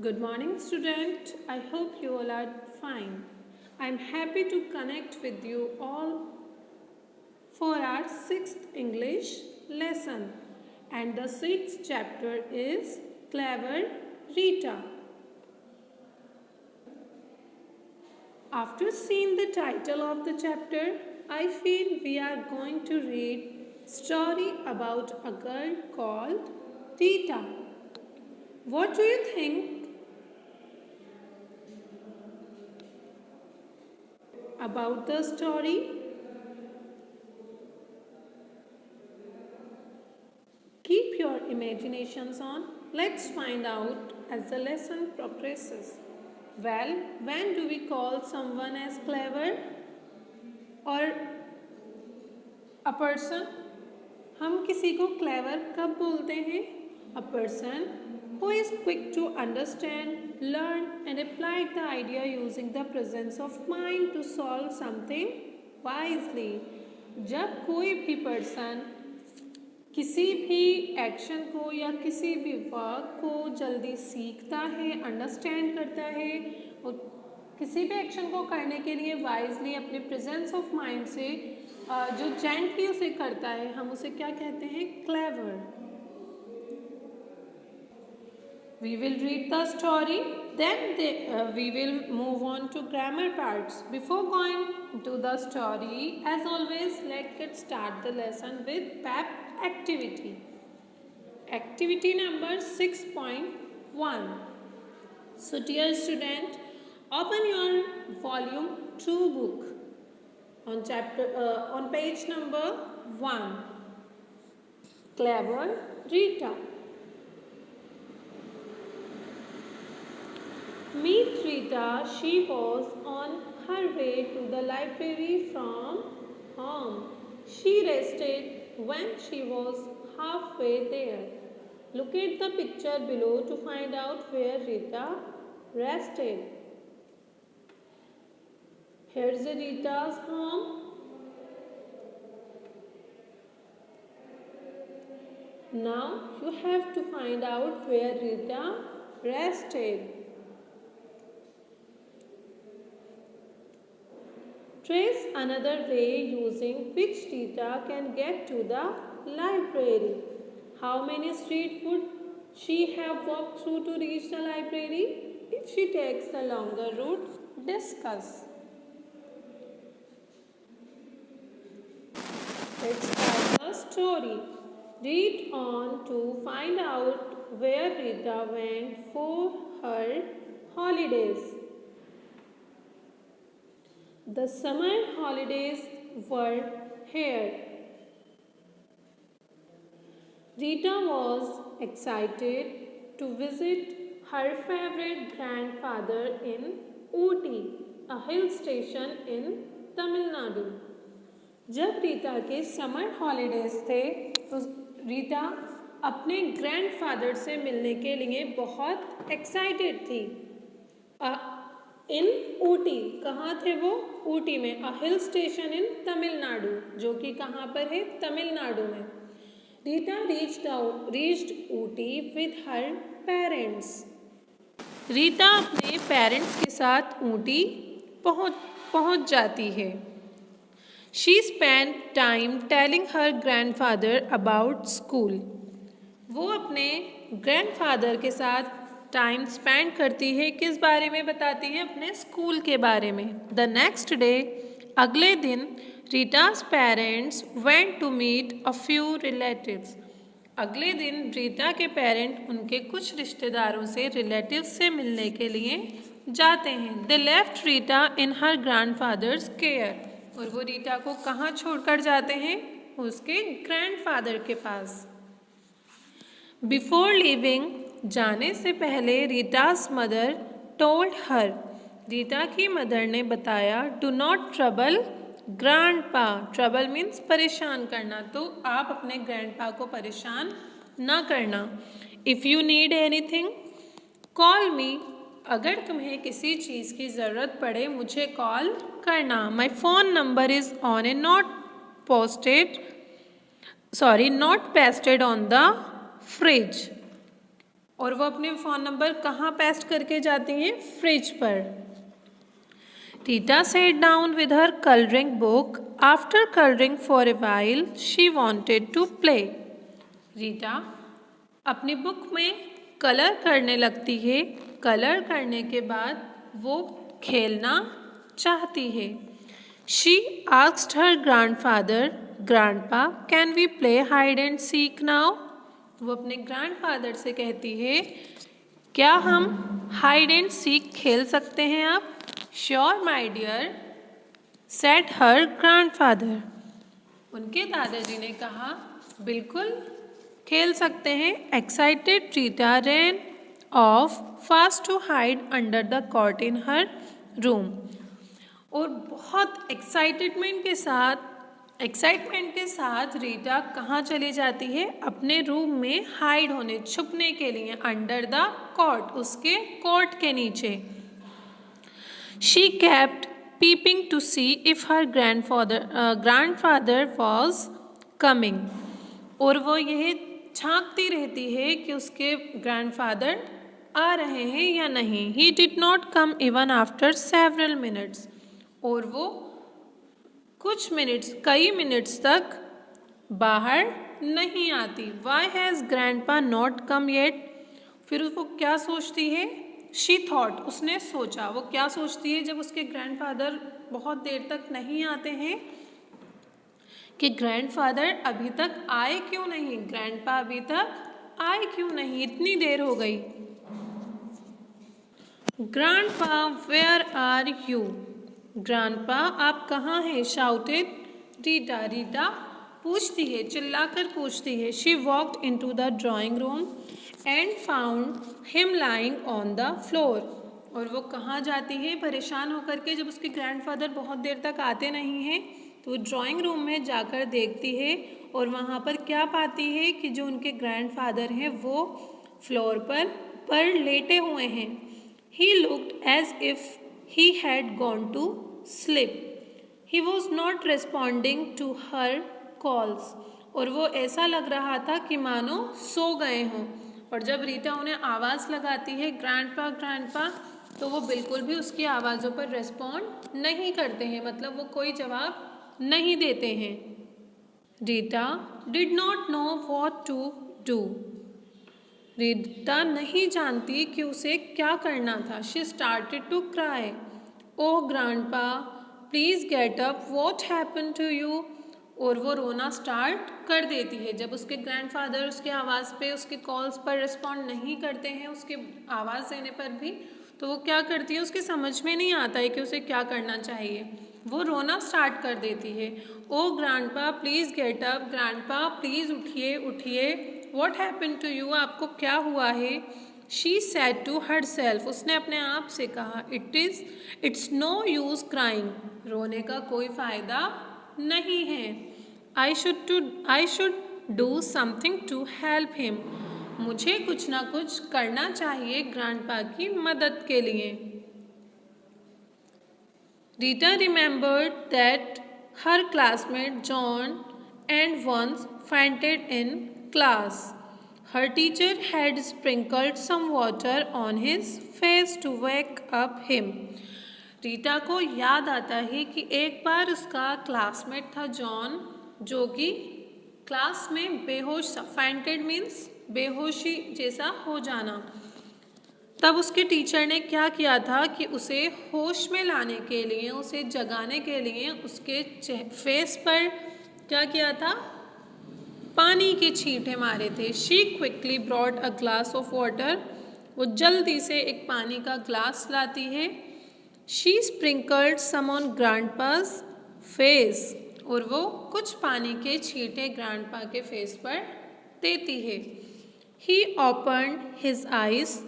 Good morning, student. I hope you all are fine. I'm happy to connect with you all for our sixth English lesson. And the sixth chapter is Clever Rita. After seeing the title of the chapter, I feel we are going to read story about a girl called Rita. What do you think about the story? Keep your imaginations on. Let's find out as the lesson progresses. Well, when do we call someone as clever or a person? हम किसी को clever कब बोलते हैं? A person who is quick to understand, learn and apply the idea using the presence of mind to solve something wisely. जब कोई भी person किसी भी एक्शन को या किसी भी वर्क को जल्दी सीखता है, अंडरस्टैंड करता है और किसी भी एक्शन को करने के लिए वाइजली अपने प्रेजेंस ऑफ माइंड से जो जेंटली उसे करता है, हम उसे क्या कहते हैं? Clever. We will read the story, then we will move on to grammar parts. Before going to the story, as always, let's start the lesson with PEP activity. Activity number 6.1. So dear student, open your volume 2 book on page number 1. Clever Rita. Meet Rita. She was on her way to the library from home. She rested when she was halfway there. Look at the picture below to find out where Rita rested. Here's Rita's home. Now you have to find out where Rita rested. Trace another way using which Rita can get to the library. How many streets would she have walked through to reach the library? If she takes the longer route, discuss. Let's start the story. Read on to find out where Rita went for her holidays. The summer holidays were here. Rita was excited to visit her favorite grandfather in Ooty, a hill station in Tamil Nadu. जब रीता के summer holidays थे तो रीता अपने grandfather से मिलने के लिए बहुत एक्साइटेड थी. इन ऊटी, कहाँ थे वो? ऊटी में. अ हिल स्टेशन इन तमिलनाडु, जो कि कहाँ पर है? तमिलनाडु में. Rita reached Ooty with her parents. Rita अपने पेरेंट्स के साथ ऊटी पहुँच जाती है. She spend time telling her grandfather about school. वो अपने ग्रैंडफादर के साथ टाइम स्पेंड करती है. किस बारे में बताती है? अपने स्कूल के बारे में. द नेक्स्ट डे, अगले दिन, Rita's parents went to meet a few relatives. अगले दिन रीटा के पेरेंट उनके कुछ रिश्तेदारों से, रिलेटिव्स से मिलने के लिए जाते हैं. They left Rita in her grandfathers care. और वो रीटा को कहाँ छोड़कर जाते हैं? उसके ग्रैंडफादर के पास. बिफोर लिविंग, जाने से पहले, रीटा's मदर टोल्ड हर. रीटा की मदर ने बताया, do not trouble grandpa. Trouble means परेशान करना. तो आप अपने ग्रैंडपा को परेशान ना करना. If you need anything call मी. अगर तुम्हें किसी चीज़ की ज़रूरत पड़े मुझे कॉल करना. My phone number is on A not pasted on the fridge. और वो अपने फ़ोन नंबर कहाँ पेस्ट करके जाती हैं? फ्रिज पर। Rita sat down with her coloring book. After coloring for a while, she wanted to play. Rita अपनी book में कलर करने लगती है। कलर करने के बाद वो खेलना चाहती है। She asked her grandfather, Grandpa, can we play hide and seek now? वो अपने ग्रैंडफादर से कहती है, क्या हम हाइड एंड सीक खेल सकते हैं अब? Sure my dear, said her grandfather. उनके दादाजी ने कहा, बिल्कुल खेल सकते हैं। Excited Rita ran off fast to hide under the cot in her room. और बहुत एक्साइटमेंट के साथ रीटा कहाँ चली जाती है? अपने रूम में हाइड होने, छुपने के लिए। अंडर द कॉट, उसके कोट के नीचे। She kept peeping to see if her grandfather was coming. और वो यह झांकती रहती है कि उसके ग्रैंडफादर आ रहे हैं या नहीं। He did not come even after several minutes. और वो कई मिनट्स तक बाहर नहीं आती। Why has grandpa not come yet? फिर वो क्या सोचती है? शी थॉट, उसने सोचा। वो क्या सोचती है जब उसके ग्रैंडफादर बहुत देर तक नहीं आते हैं? कि ग्रैंडफादर अभी तक आए क्यों नहीं? ग्रैंडपा अभी तक आए क्यों नहीं? इतनी देर हो गई। Grandpa where are you? Grandpa आप कहाँ हैं? शाउटेड रीटा पूछती है, चिल्लाकर पूछती है। She walked into the drawing room and found him lying on the floor. और वो कहाँ जाती है परेशान होकर के? जब उसके ग्रैंडफादर बहुत देर तक आते नहीं हैं तो वो ड्राइंग रूम में जाकर देखती है और वहाँ पर क्या पाती है कि जो उनके ग्रैंडफादर हैं वो फ्लोर पर लेटे हुए हैं। He looked as if he had gone to sleep. He was not responding to her calls. और वो ऐसा लग रहा था कि मानो सो गए हों। और जब रीटा उन्हें आवाज़ लगाती है, ग्रैंडपा, तो वो बिल्कुल भी उसकी आवाज़ों पर रिस्पॉन्ड नहीं करते हैं, मतलब वो कोई जवाब नहीं देते हैं। Rita did not know what to do. Rita नहीं जानती कि उसे क्या करना था। She started to cry, oh grandpa please get up, what happen to you? और वो रोना स्टार्ट कर देती है। जब उसके ग्रैंडफादर उसके आवाज़ पे, उसके कॉल्स पर रिस्पॉन्ड नहीं करते हैं, उसके आवाज़ देने पर भी, तो वो क्या करती है? उसके समझ में नहीं आता है कि उसे क्या करना चाहिए। वो रोना स्टार्ट कर देती है। Oh grandpa please get up, grandpa please उठिए, व्हाट हैपन टू यू? आपको क्या हुआ है? She said to herself, उसने अपने आप से कहा, इट्स नो यूज़ क्राइंग, रोने का कोई फ़ायदा नहीं है। I should do something to help him, मुझे कुछ ना कुछ करना चाहिए ग्रैंडपा की मदद के लिए। Rita remembered that her classmate John and once fainted in class. Her teacher had sprinkled some water on his face to wake up him. Rita को याद आता है कि एक बार उसका क्लासमेट था जॉन, जो कि क्लास में बेहोश था। fainted मीन्स बेहोशी जैसा हो जाना। तब उसके टीचर ने क्या किया था कि उसे होश में लाने के लिए, उसे जगाने के लिए उसके फेस पर क्या किया था? पानी के छींटे मारे थे। She quickly brought a glass of water, वो जल्दी से एक पानी का ग्लास लाती है। She sprinkled some on grandpa's face, और वो कुछ पानी के छींटे ग्रैंडपा के फेस पर देती है। ही ओपन्ड हिज आइज,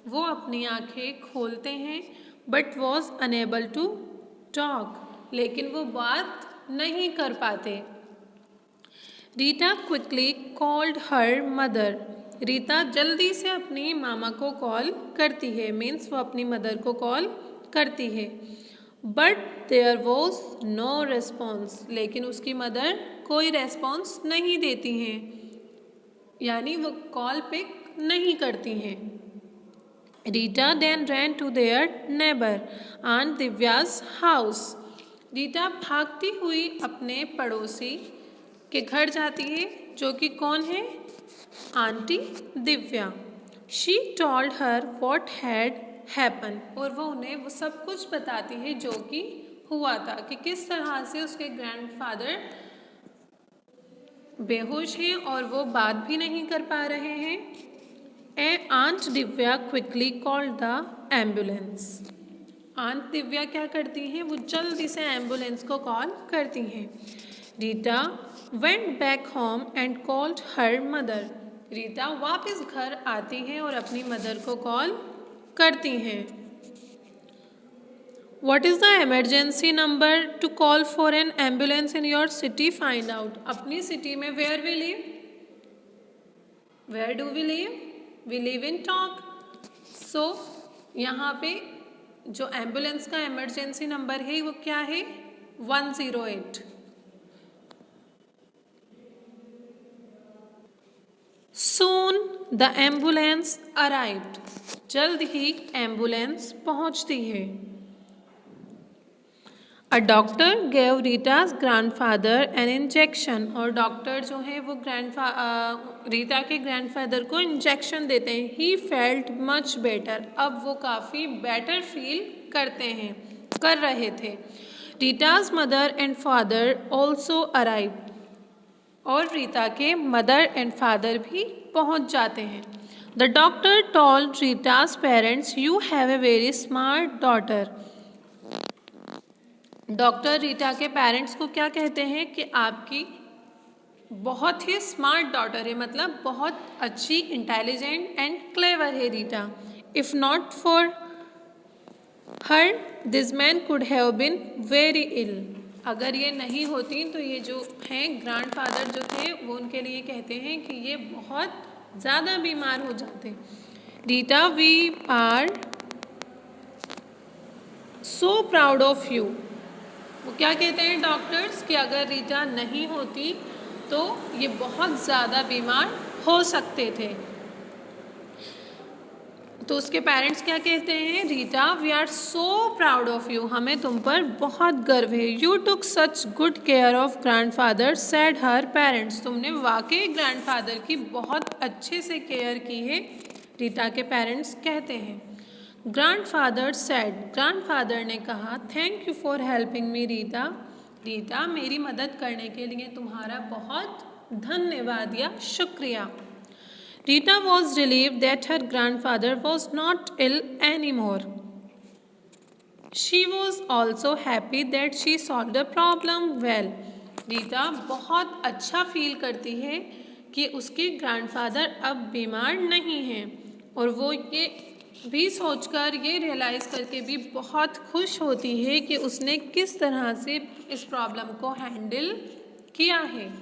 वो अपनी आंखें खोलते हैं। But was unable to talk, लेकिन वो बात नहीं कर पाते। Rita quickly called her mother, Rita जल्दी से अपनी मामा को कॉल करती है, मीन्स वो अपनी मदर को कॉल करती है। But there was no response, लेकिन उसकी मदर कोई रेस्पॉन्स नहीं देती हैं, यानी वो कॉल पिक नहीं करती हैं। Rita then ran to their neighbor Aunt Divya's house. Rita भागती हुई अपने पड़ोसी के घर जाती है, जो कि कौन है? Aunty Divya. She told her what had happened. और वो उन्हें वो सब कुछ बताती है जो कि हुआ था, कि किस तरह से उसके ग्रैंडफादर बेहोश हैं और वो बात भी नहीं कर पा रहे हैं। Aunt Divya quickly called the ambulance. Aunt Divya क्या करती हैं? वो जल्दी से एम्बुलेंस को कॉल करती हैं। Rita went back home and called her mother. Rita वापस घर आती हैं और अपनी मदर को कॉल करती हैं। What is the emergency number to call for an ambulance in your city? Find out. अपनी सिटी में where we live? Where do we live? We live in Talk. So यहाँ पे जो एम्बुलेंस का emergency number है वो क्या है? 108। Soon the ambulance arrived. जल्द ही एम्बुलेंस पहुंचती है। A doctor gave Rita's grandfather an injection. और डॉक्टर जो है वो रीटा के ग्रैंडफादर को इंजेक्शन देते हैं। He felt much better. अब वो काफ़ी बेटर फील कर रहे थे। Rita's mother and father also arrived. और रीता के मदर एंड फादर भी पहुंच जाते हैं। The doctor told Rita's parents, "You have a very smart daughter." Doctor Rita के पेरेंट्स को क्या कहते हैं? कि आपकी बहुत ही स्मार्ट डॉटर है, मतलब बहुत अच्छी, इंटेलिजेंट एंड क्लेवर है Rita. If not for her this man could have been very ill. अगर ये नहीं होती तो ये जो हैं ग्रैंडफादर जो थे वो उनके लिए कहते हैं कि ये बहुत ज़्यादा बीमार हो जाते. Rita, we are so proud of you. वो क्या कहते हैं डॉक्टर्स कि अगर रीटा नहीं होती तो ये बहुत ज़्यादा बीमार हो सकते थे. तो उसके पेरेंट्स क्या कहते हैं? Rita, we are so proud of you. हमें तुम पर बहुत गर्व है. You took such good care of grandfather, said her parents. तुमने वाकई ग्रैंडफादर की बहुत अच्छे से केयर की है, रीटा के पेरेंट्स कहते हैं. ग्रैंडफादर सेड, ग्रैंडफादर ने कहा, thank you for helping me Rita. Rita, मेरी मदद करने के लिए तुम्हारा बहुत धन्यवाद या शुक्रिया. Rita was relieved that her grandfather was not ill anymore. She was also happy that she solved the problem well. Rita बहुत अच्छा फील करती है कि उसके ग्रैंडफादर अब बीमार नहीं हैं, और वो ये भी सोचकर, ये रियलाइज़ करके भी बहुत खुश होती है कि उसने किस तरह से इस प्रॉब्लम को हैंडल किया है.